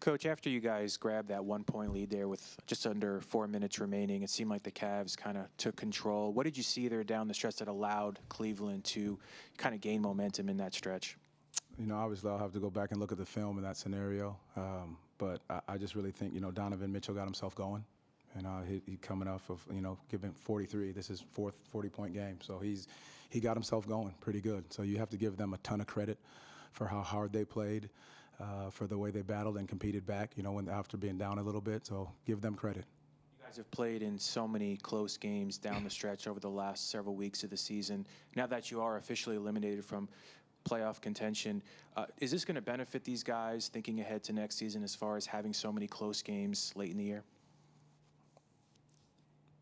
Coach, after you guys grabbed that 1-point lead there with just under 4 minutes remaining, it seemed like the Cavs kind of took control. What did you see there down the stretch that allowed Cleveland to kind of gain momentum in that stretch? Obviously I'll have to go back and look at the film in that scenario. But I just really think, Donovan Mitchell got himself going. He coming off of, giving 43. This is fourth 40-point game. So he got himself going pretty good. So you have to give them a ton of credit for how hard they played, for the way they battled and competed back, after being down a little bit. So give them credit. You guys have played in so many close games down the stretch over the last several weeks of the season. Now that you are officially eliminated from playoff contention, is this going to benefit these guys thinking ahead to next season as far as having so many close games late in the year?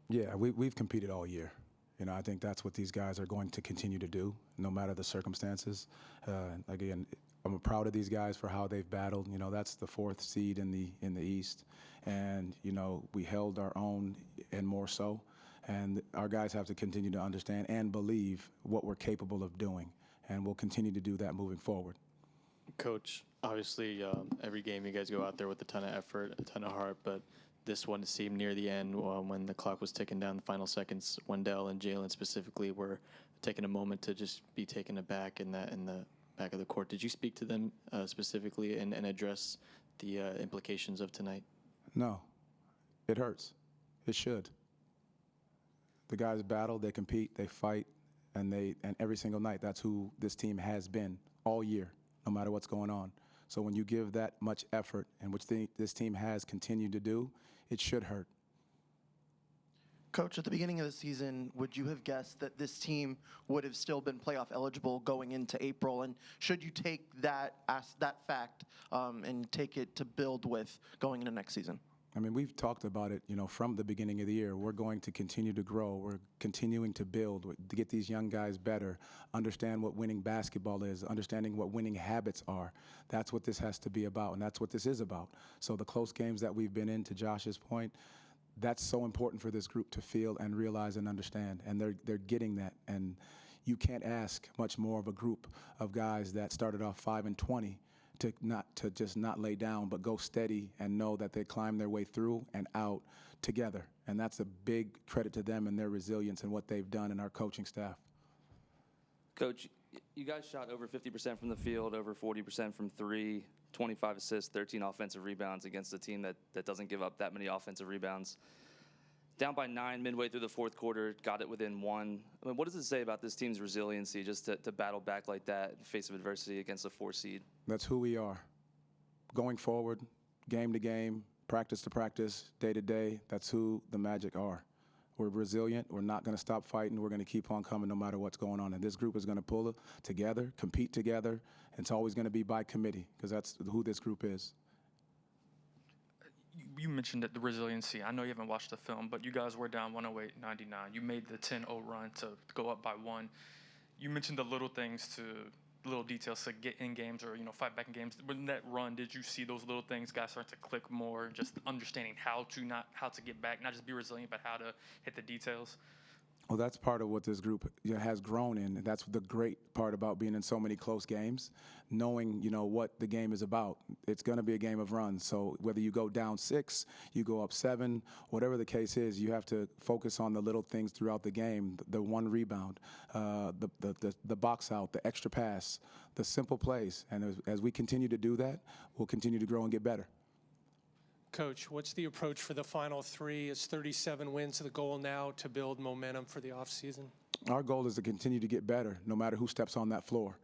Yeah, we've competed all year. I think that's what these guys are going to continue to do, no matter the circumstances. Again, I'm proud of these guys for how they've battled. That's the 4th seed in the East, and we held our own and more so. And our guys have to continue to understand and believe what we're capable of doing, and we'll continue to do that moving forward. Coach, obviously every game you guys go out there with a ton of effort, a ton of heart, but this one seemed near the end when the clock was ticking down the final seconds. Wendell and Jalen specifically were taking a moment to just be taken aback in the back of the court. Did you speak to them specifically and address the implications of tonight? No. It hurts. It should. The guys battle, they compete, they fight, and every single night, that's who this team has been all year, no matter what's going on. So when you give that much effort, and which this team has continued to do, it should hurt. Coach, at the beginning of the season, would you have guessed that this team would have still been playoff eligible going into April? And should you take that fact and take it to build with going into next season? I mean, we've talked about it, from the beginning of the year. We're going to continue to grow. We're continuing to build, to get these young guys better, understand what winning basketball is, understanding what winning habits are. That's what this has to be about, and that's what this is about. So the close games that we've been in, to Josh's point, that's so important for this group to feel and realize and understand, and they're getting that. And you can't ask much more of a group of guys that started off 5-20 to just not lay down, but go steady and know that they climb their way through and out together. And that's a big credit to them and their resilience and what they've done and our coaching staff. Coach, you guys shot over 50% from the field, over 40% from three, 25 assists, 13 offensive rebounds against a team that doesn't give up that many offensive rebounds. Down by 9 midway through the fourth quarter, got it within 1. I mean, what does it say about this team's resiliency just to battle back like that in the face of adversity against a 4 seed? That's who we are. Going forward, game to game, practice to practice, day to day, that's who the Magic are. We're resilient. We're not going to stop fighting. We're going to keep on coming no matter what's going on. And this group is going to pull it together, compete together. It's always going to be by committee because that's who this group is. You mentioned the resiliency. I know you haven't watched the film, but you guys were down 108-99. You made the 10-0 run to go up by 1. You mentioned the little things little details to get in games or, fight back in games. When that run, did you see those little things, guys start to click more, just understanding how to get back, not just be resilient, but how to hit the details? Well, that's part of what this group has grown in. And that's the great part about being in so many close games, knowing, what the game is about. It's going to be a game of runs. So whether you go down 6, you go up 7, whatever the case is, you have to focus on the little things throughout the game, the one rebound, the box out, the extra pass, the simple plays. And as we continue to do that, we'll continue to grow and get better. Coach, what's the approach for the final 3? It's 37 wins the goal now to build momentum for the offseason? Our goal is to continue to get better no matter who steps on that floor.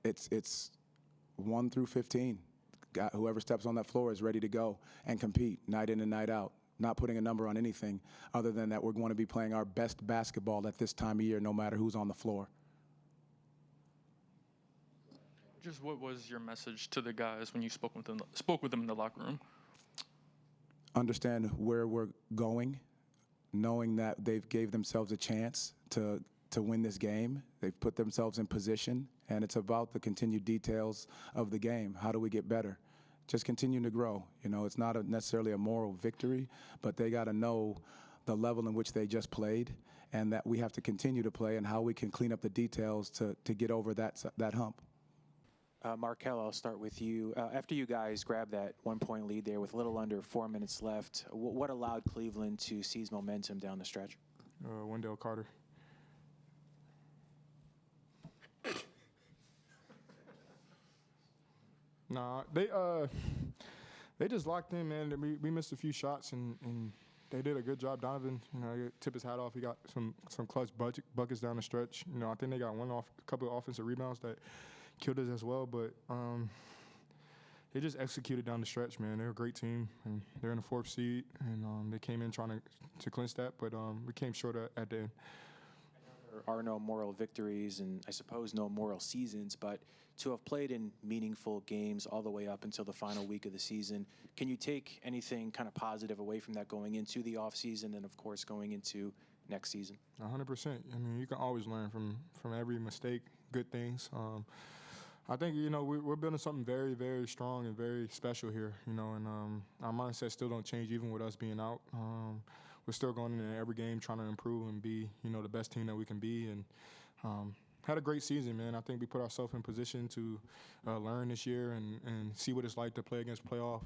It's 1 through 15. Whoever steps on that floor is ready to go and compete night in and night out, not putting a number on anything other than that we're going to be playing our best basketball at this time of year no matter who's on the floor. Just what was your message to the guys when you spoke with them in the locker room? Understand where we're going, knowing that they've gave themselves a chance to win this game. They've put themselves in position, and it's about the continued details of the game. How do we get better? Just continue to grow. It's not necessarily a moral victory, but they got to know the level in which they just played and that we have to continue to play and how we can clean up the details to get over that hump. Markelle, I'll start with you. After you guys grabbed that 1-point lead there with a little under 4 minutes left, what allowed Cleveland to seize momentum down the stretch? Wendell Carter. Nah, they just locked in, man. We missed a few shots, and they did a good job. Donovan, tip his hat off. He got some clutch buckets down the stretch. I think they got a couple of offensive rebounds that killed us as well. But they just executed down the stretch, man. They're a great team, and they're in the 4th seed, and they came in trying to clinch that, but we came short at the end. There are no moral victories and I suppose no moral seasons, but to have played in meaningful games all the way up until the final week of the season, can you take anything kind of positive away from that going into the offseason and, of course, going into next season? 100%. I mean, you can always learn from every mistake, good things. I think, we're building something very, very strong and very special here, and our mindset still don't change even with us being out. We're still going into every game trying to improve and be, the best team that we can be. And had a great season, man. I think we put ourselves in position to learn this year and see what it's like to play against playoff,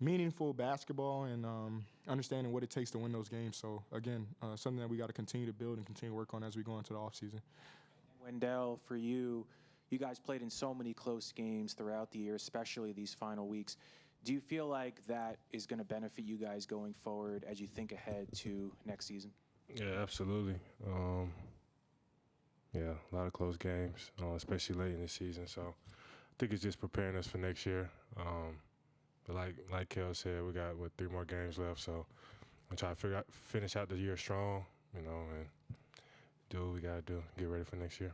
meaningful basketball and understanding what it takes to win those games. So, again, something that we got to continue to build and continue to work on as we go into the offseason. Wendell, for you, you guys played in so many close games throughout the year, especially these final weeks. Do you feel like that is going to benefit you guys going forward as you think ahead to next season? Yeah, absolutely. Yeah, a lot of close games, especially late in the season. So I think it's just preparing us for next year. But like Kel said, we got, 3 more games left. So I'm trying to finish out the year strong, and do what we got to do, get ready for next year.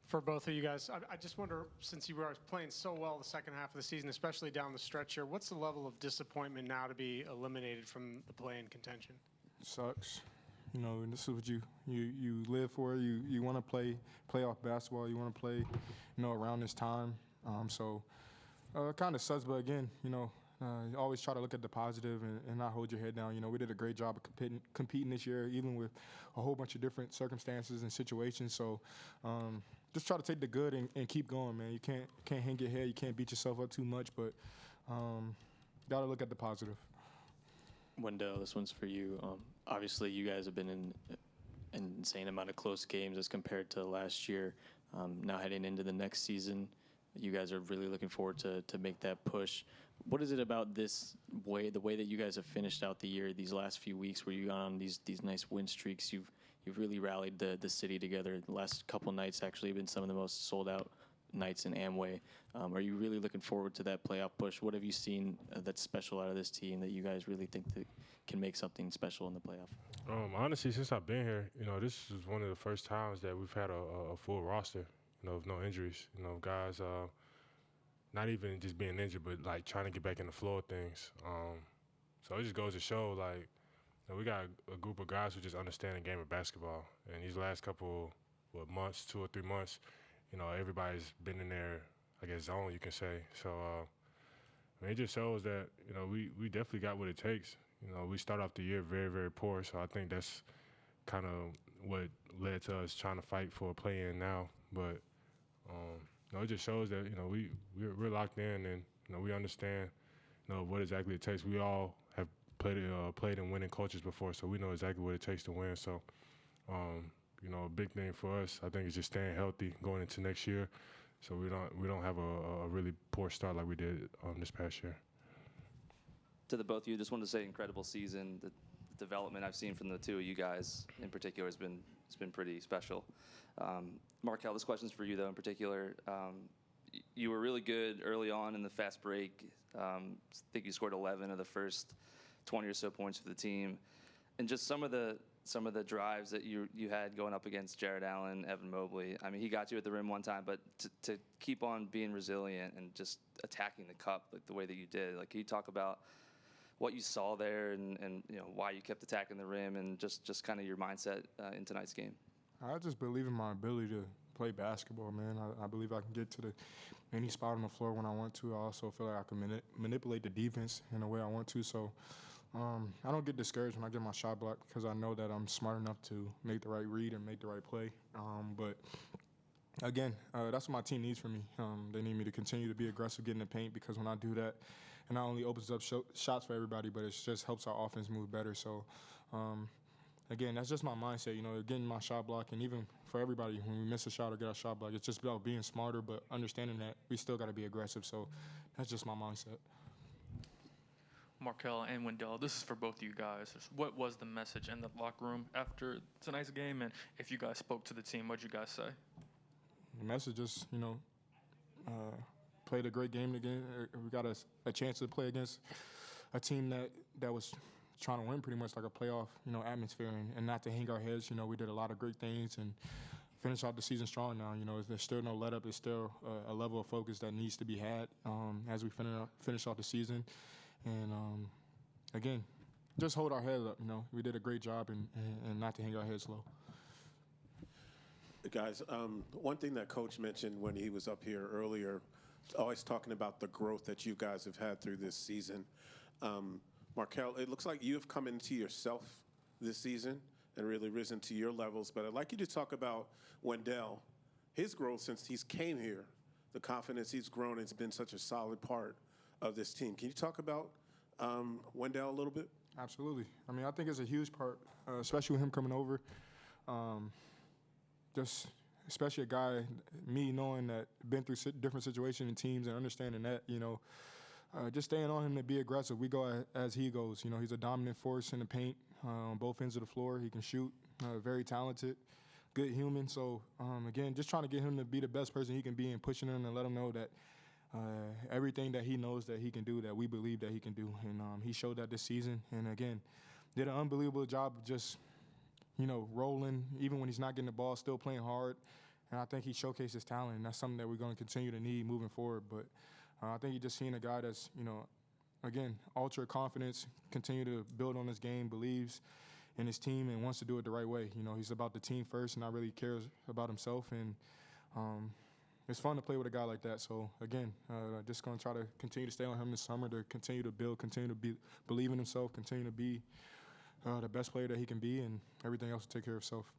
For both of you guys, I just wonder, since you were playing so well the second half of the season, especially down the stretch here, what's the level of disappointment now to be eliminated from the play-in contention? Sucks. And this is what you live for. You want to play playoff basketball. You want to play, around this time. So kind of sucks, but again, you always try to look at the positive and not hold your head down. We did a great job of competing this year, even with a whole bunch of different circumstances and situations. So just try to take the good and keep going, man. You can't hang your head. You can't beat yourself up too much, but got to look at the positive. Wendell, this one's for you. Obviously, you guys have been in an insane amount of close games as compared to last year. Now heading into the next season, you guys are really looking forward to make that push. What is it about the way that you guys have finished out the year, these last few weeks where you got on these nice win streaks? You've really rallied the city together. The last couple nights actually have been some of the most sold out nights in Amway. Are you really looking forward to that playoff push? What have you seen that's special out of this team that you guys really think that can make something special in the playoff? Honestly, since I've been here, this is one of the first times that we've had a full roster, with no injuries. Guys not even just being injured, but like trying to get back in the flow of things. So it just goes to show, like, we got a group of guys who just understand the game of basketball. And these last couple months, 2 or 3 months, everybody's been in their, I guess, zone, you can say. So it just shows that, we definitely got what it takes. We start off the year very, very poor, so I think that's kind of what led to us trying to fight for a play-in now. But it just shows that we're locked in and we understand what exactly it takes. We all have played in winning cultures before, so we know exactly what it takes to win. So a big thing for us, I think, is just staying healthy going into next year, so we don't have a really poor start like we did this past year. To the both of you, just wanted to say incredible season. The development I've seen from the two of you guys in particular has been pretty special. Markelle, this question's for you though in particular. You were really good early on in the fast break. I think you scored 11 of the first 20 or so points for the team, and just some of the drives that you had going up against Jared Allen, Evan Mobley. I mean, he got you at the rim one time, but to keep on being resilient and just attacking the cup like the way that you did, like, can you talk about what you saw there and why you kept attacking the rim and just kind of your mindset in tonight's game? I just believe in my ability to play basketball, man. I believe I can get to any spot on the floor when I want to. I also feel like I can manipulate the defense in the way I want to. So I don't get discouraged when I get my shot blocked because I know that I'm smart enough to make the right read and make the right play. But again, that's what my team needs from me. They need me to continue to be aggressive, get in the paint, because when I do that, it not only opens up shots for everybody, but it just helps our offense move better. So, again, that's just my mindset, getting my shot block. And even for everybody, when we miss a shot or get our shot block, it's just about being smarter, but understanding that we still got to be aggressive. So that's just my mindset. Markelle and Wendell, this is for both of you guys. What was the message in the locker room after tonight's game? And if you guys spoke to the team, what did you guys say? The message is, played a great game again. We got a chance to play against a team that was trying to win pretty much like a playoff, atmosphere, and not to hang our heads. We did a lot of great things and finished out the season strong now. There's still no let up. There's still a level of focus that needs to be had as we finish off the season. And, again, just hold our head up. We did a great job and not to hang our heads low. Guys, one thing that Coach mentioned when he was up here earlier, always talking about the growth that you guys have had through this season. Markelle, it looks like you have come into yourself this season and really risen to your levels. But I'd like you to talk about Wendell, his growth since he's came here, the confidence he's grown. It's been such a solid part of this team. Can you talk about Wendell a little bit? Absolutely. I think it's a huge part, especially with him coming over. Just especially a guy, me knowing that been through different situations and teams and understanding that, just staying on him to be aggressive. We go as he goes. He's a dominant force in the paint on both ends of the floor. He can shoot, very talented, good human. So, again, just trying to get him to be the best person he can be and pushing him and let him know that everything that he knows that he can do, that we believe that he can do. And he showed that this season. And, again, did an unbelievable job of just, rolling, even when he's not getting the ball, still playing hard. And I think he showcased his talent, and that's something that we're going to continue to need moving forward. But I think you're just seeing a guy that's, again, ultra confidence, continue to build on his game, believes in his team, and wants to do it the right way. He's about the team first and not really cares about himself. And it's fun to play with a guy like that. So, again, just going to try to continue to stay on him this summer, to continue to build, continue to believe in himself, continue to be the best player that he can be, and everything else will take care of itself.